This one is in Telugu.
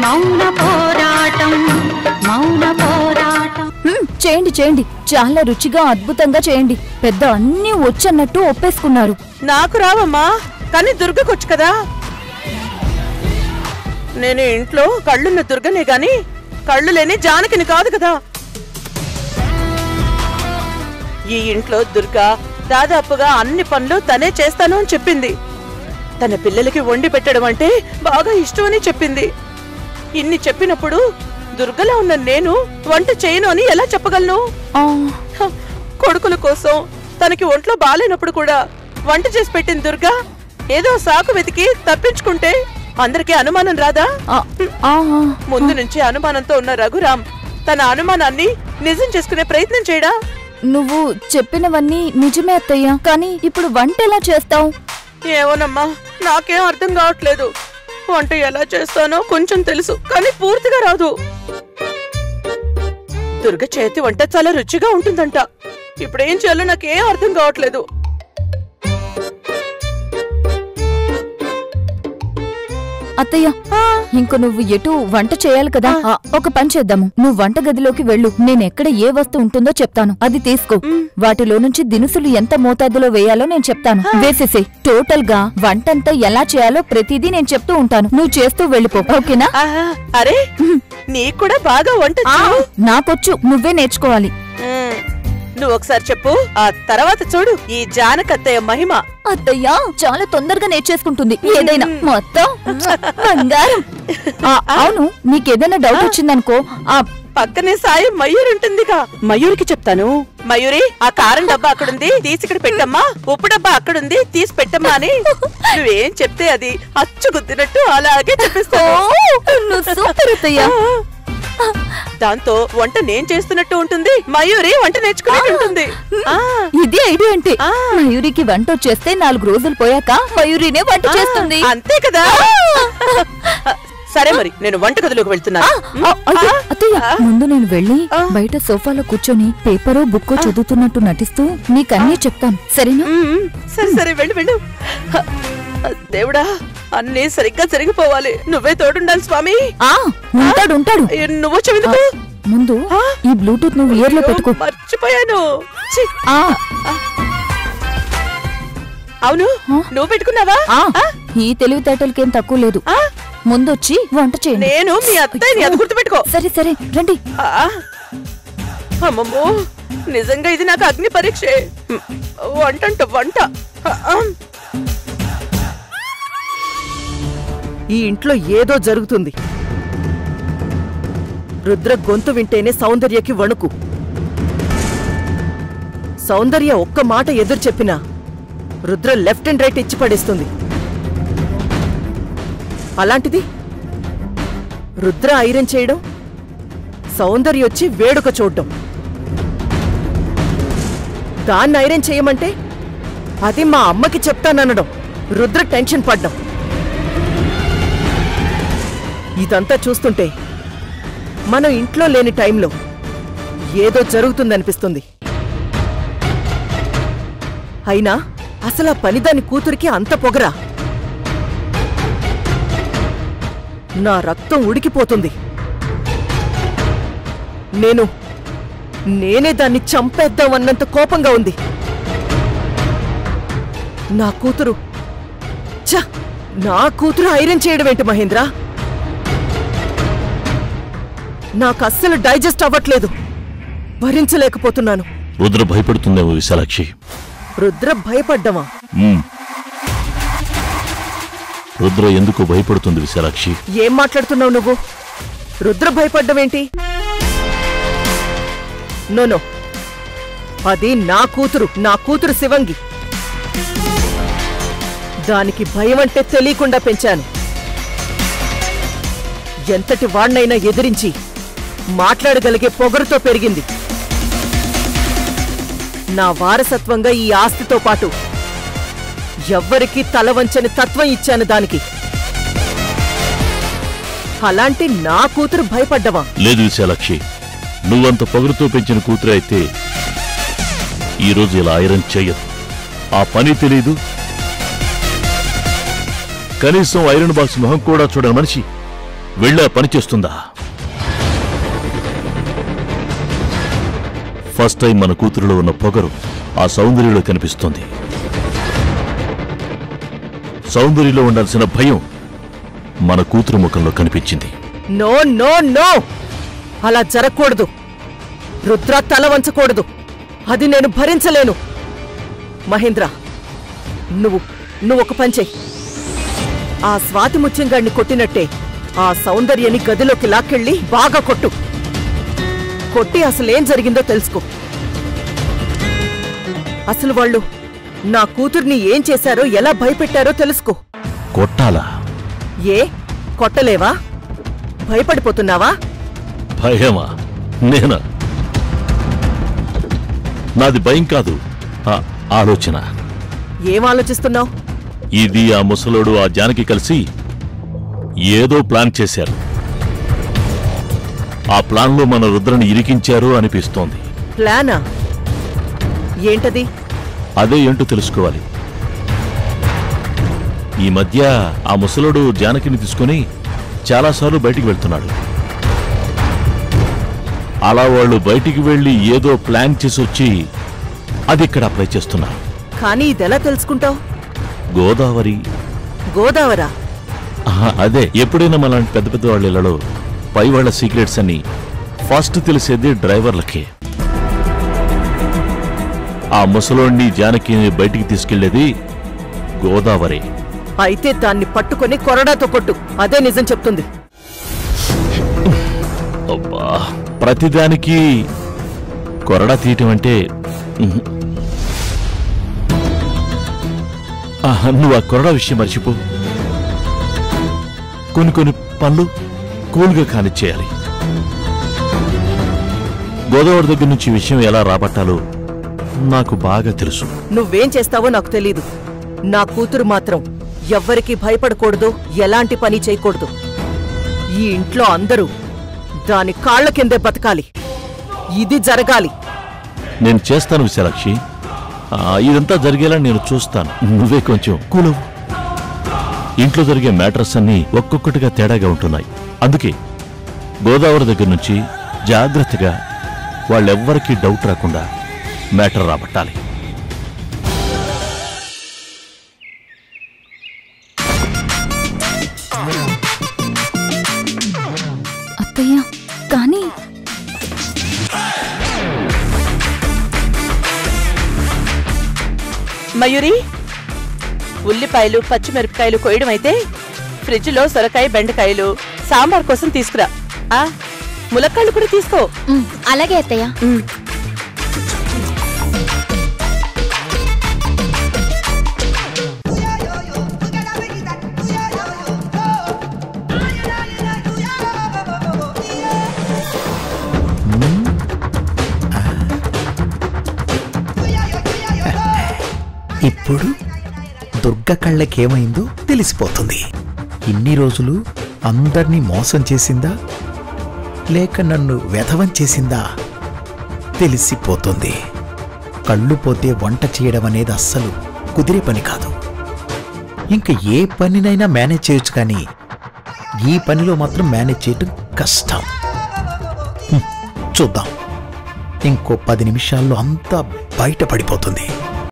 మౌన పోరాటం మౌన పోరాటం. చేయండి చేయండి, చాలా రుచిగా అద్భుతంగా చేయండి. పెద్ద అన్నీ వచ్చన్నట్టు ఒప్పేసుకున్నారు. నాకు రావమ్మా, కానీ దుర్గకొచ్చు కదా. నేను ఇంట్లో కళ్ళున్న దుర్గనే గాని కళ్ళు లేని జానకిని కాదు కదా. ఈ ఇంట్లో దుర్గ దాదాపుగా అన్ని పనులు తనే చేస్తాను అని చెప్పింది. తన పిల్లలకి వండి పెట్టడం అంటే బాగా ఇష్టం అని చెప్పింది. ఇన్ని చెప్పినప్పుడు దుర్గలా ఉన్న నేను వంట చేయను అని ఎలా చెప్పగలను? కొడుకుల కోసం తనకి ఒంట్లో బాలేనప్పుడు కూడా వంట చేసి పెట్టిన దుర్గ ఏదో సాకు వెతికి తప్పించుకుంటే అందరికీ అనుమానం రాదా? ముందు నుంచి అనుమానంతో ఉన్న రఘురాం తన అనుమానాన్ని నిజం చేసుకునే ప్రయత్నం చేయడా? నువ్వు చెప్పినవన్నీ నిజమే అత్తయ్య, కానీ ఇప్పుడు వంట ఎలా చేస్తావు? ఏమోనమ్మా, నాకేం అర్థం కావట్లేదు. వంట ఎలా చేస్తానో కొంచెం తెలుసు, కానీ పూర్తిగా రాదు. దుర్గ చేతి వంట చాలా రుచిగా ఉంటుందంట. ఇప్పుడేం చేయాలో నాకేం అర్థం కావట్లేదు. అత్తయ్య, ఇంక నువ్వు ఎటు వంట చేయాలి కదా. ఒక పని చేద్దాము, నువ్వు వంట గదిలోకి వెళ్ళు. నేనెక్కడ ఏ వస్తువు ఉంటుందో చెప్తాను, అది తీసుకో. వాటిలో నుంచి దినుసులు ఎంత మోతాదులో వేయాలో నేను చెప్తాను, వేసేసే. టోటల్ గా వంటంతా ఎలా చేయాలో ప్రతిదీ నేను చెప్తూ ఉంటాను, నువ్వు చేస్తూ వెళ్ళిపో, ఓకేనా? అరే, నీకు కూడా బాగా వంట నాకొచ్చు, నువ్వే నేర్చుకోవాలి. నువ్వు ఒకసారి చెప్పు, ఆ తర్వాత చూడు ఈ జానకత్తయ్య మహిమ. అత్తయ్య చాలా తొందరగా నేర్చేసుకుంటుంది ఏదైనా, మొత్తం బంగారం. అవును, నీకేదైనా డౌట్ వచ్చిందనుకో, ఆ పక్కనే సాయి మయూరి ఉంటుందిగా, మయూరికి చెప్తాను. మయూరి, ఆ కారం డబ్బా అక్కడుంది, తీసి ఇక్కడ పెట్టమ్మా. ఉప్పు డబ్బా అక్కడుంది, తీసి పెట్టమ్మా అని నువ్వేం చెప్తే అది అచ్చు గుద్దినట్టు అలాగే చెప్పిస్తాను. సూపర్ అత్తయ్య. దాంతో వంట నేను చేస్తున్నట్టు ఉంటుంది, మయూరి వంట నేర్చుకున్నట్టు ఉంటుంది. ఇది ఐడియా అంటే మయూరికి వంట వచ్చేస్తే 4 రోజులు పోయాక మయూరినే వంట చేస్తుంది, అంతే కదా. సరే మరి, నేను వంటగదిలోకి వెళ్తున్నా. అత్తయ్య, ముందు నేను వెళ్ళి బయట సోఫాలో కూర్చొని పేపరో బుక్కో చదువుతున్నట్టు నటిస్తూ నీకన్నీ చెప్తాను, సరేనా? సరే సరే, వెళ్ళు వెళ్ళు. దేవుడా, అన్నీ సరిగ్గా జరిగిపోవాలి. నువ్వే తోడుండాలి స్వామి. ఉంటాడు ఉంటాడు. నువ్వు చెవిందుకు ముందు ఈ బ్లూటూత్ నువ్వు ఇయర్ లో పెట్టుకో. మర్చిపోయాను. అవును, నువ్వు పెట్టుకున్నావా? ఈ తెలివితేటలకేం తక్కువ లేదు. ముందొచ్చి వంట చేయండి. నేను మీ అత్తయ్యని అది గుర్తుపెట్టుకో. సరే సరే, రండి. అమ్మమ్మో, నిజంగా ఇది నాకు అగ్ని పరీక్షే. వంట వంట. ఈ ఇంట్లో ఏదో జరుగుతుంది. రుద్ర గొంతు వింటేనే సౌందర్యకి వణుకు. సౌందర్య ఒక్క మాట ఎదురు చెప్పినా రుద్ర లెఫ్ట్ అండ్ రైట్ ఇచ్చి పడేస్తుంది. అలాంటిది రుద్ర ఐరన్ చేయడం, సౌందర్య వచ్చి వేడుక చూడడం. దాన్ని ఐరన్ చేయమంటే అది మా అమ్మకి చెప్తాననడం, రుద్ర టెన్షన్ పడ్డం. ఇదంతా చూస్తుంటే మనం ఇంట్లో లేని టైంలో ఏదో జరుగుతుందనిపిస్తుంది. అయినా అసలు ఆ పనిదాని కూతురికి అంత పొగరా? నా రక్తం ఉడికిపోతుంది. నేనే దాన్ని చంపేద్దామన్నంత కోపంగా ఉంది. నా కూతురు ఐరన్ చేయడం ఏంటి మహేంద్ర? నాకస్సలు డైజెస్ట్ అవ్వట్లేదు, భరించలేకపోతున్నాను. రుద్ర భయపడుతుందేమో విశాలాక్షి. రుద్ర భయపడ్డమా? రుద్ర ఎందుకు భయపడుతుంది విశాలాక్షి? ఏం మాట్లాడుతున్నావు నువ్వు? రుద్ర భయపడ్డమేంటి? నో, అది నా కూతురు శివంగి. దానికి భయం అంటే తెలియకుండా పెంచాను. ఎంతటి వాణ్ణైనా ఎదిరించి మాట్లాడగలిగే పొగరుతో పెరిగింది. నా వారసత్వంగా ఈ ఆస్తితో పాటు ఎవ్వరికీ తలవంచని తత్వం ఇచ్చాను దానికి. అలాంటి నా కూతురు భయపడ్డవా? లేదు విశాలాక్షి, నువ్వంత పొగరుతో పెంచిన కూతురు అయితే ఈరోజు ఇలా ఐరన్ చెయ్యదు. ఆ పని తెలీదు, కనీసం ఐరన్ బాక్స్ మొహం కూడా చూడని మనిషి వెళ్ళా పనిచేస్తుందా? ఫస్ట్ టైం మన కూతురులో ఉన్న పొగరు ఆ సౌందర్యంలో కనిపిస్తోంది. సౌందర్యంలో ఉండాల్సిన భయం మన కూతురు ముఖంలో కనిపించింది. నో నో నో, అలా జరగకూడదు. రుద్ర తల వంచకూడదు. అది నేను భరించలేను. మహేంద్ర, నువ్వు ఒక పని చెయ్యి. ఆ స్వాతి ముత్యంగాడిని కొట్టినట్టే ఆ సౌందర్యని గదిలోకి లాక్కెళ్ళి బాగా కొట్టి అసలేం జరిగిందో తెలుసుకో. అసలు వాళ్ళు నా కూతుర్ని ఏం చేశారో, ఎలా భయపెట్టారో తెలుసుకో. కొట్టాలా? ఏ కొట్టలేవా? భయపడిపోతున్నావా? భయమా? నేనా? నాది భయం కాదు, ఆలోచన. ఏం ఆలోచిస్తున్నావు? ఇది ఆ ముసలోడు ఆ జానకి కలిసి ఏదో ప్లాన్ చేశారు. ఆ ప్లాన్లో మన రుద్రని ఇరికించారు అనిపిస్తోంది. ప్లానా? ఏంటది? అదే ఏంటో తెలుసుకోవాలి. ఈ మధ్య ఆ ముసలోడు జానకిని తీసుకుని చాలాసార్లు బయటికి వెళ్తున్నాడు. అలా వాళ్ళు బయటికి వెళ్లి ఏదో ప్లాన్ చేసి వచ్చి అది ఇక్కడ అప్లై చేస్తున్నారు. కానీ ఇదెలా తెలుసుకుంటావు? గోదావరా? అదే, ఎప్పుడైనా మనలాంటి పెద్ద పెద్ద వాళ్ళ ఇళ్లలో పై వాళ్ల సీక్రెట్స్ అని ఫస్ట్ తెలిసేది డ్రైవర్లకే. ఆ ముసలోడిని జానకిని బయటికి తీసుకెళ్లేది గోదావరి. అయితే దాన్ని పట్టుకొని కొరడాతో కొట్టు, అదే నిజం చెప్తుంది. అబ్బా, ప్రతిదానికి కొరడా తీయటం అంటే నువ్వు ఆ కొరడా విషయం మర్చిపో. కొన్ని పనులు కూల్గా కానిచ్చేయాలి. గోదావరి దగ్గర నుంచి విషయం ఎలా రాబట్టాలో నాకు బాగా తెలుసు. నువ్వేం చేస్తావో నాకు తెలీదు. నా కూతురు మాత్రం ఎవ్వరికీ భయపడకూడదు, ఎలాంటి పని చేయకూడదు. ఈ ఇంట్లో అందరూ దాని కాళ్ల కిందే బతకాలి. ఇది జరగాలి. నేను చేస్తాను విశాలాక్షి. ఇదంతా జరిగేలా నేను చూస్తాను. నువ్వే కొంచెం కూలవు. ఇంట్లో జరిగే మ్యాటర్స్ అన్నీ ఒక్కొక్కటిగా తేడాగా ఉంటున్నాయి. అందుకే గోదావరి దగ్గర నుంచి జాగ్రత్తగా వాళ్ళెవ్వరికీ డౌట్ రాకుండా మ్యాటర్ రాబట్టాలి. అత్తయ్య, కానీ మయూరి, ఉల్లిపాయలు పచ్చిమిరపకాయలు కోయడం అయితే ఫ్రిడ్జ్లో సొరకాయ బెండకాయలు సాంబార్ కోసం తీసుకురా. ములక్కాళ్ళు కూడా తీసుకో. అలాగే అత్తయ్య. ఇప్పుడు దుర్గ కళ్ళకేమైందో తెలిసిపోతుంది. ఇన్ని రోజులు అందర్నీ మోసం చేసిందా లేక నన్ను వెధవం చేసిందా తెలిసిపోతుంది. కళ్ళు పోతే వంట చేయడం అనేది అస్సలు కుదిరే పని కాదు. ఇంక ఏ పనినైనా మేనేజ్ చేయొచ్చు, కానీ ఈ పనిలో మాత్రం మేనేజ్ చేయటం కష్టం. చూద్దాం, ఇంకో 10 నిమిషాల్లో అంతా బయటపడిపోతుంది.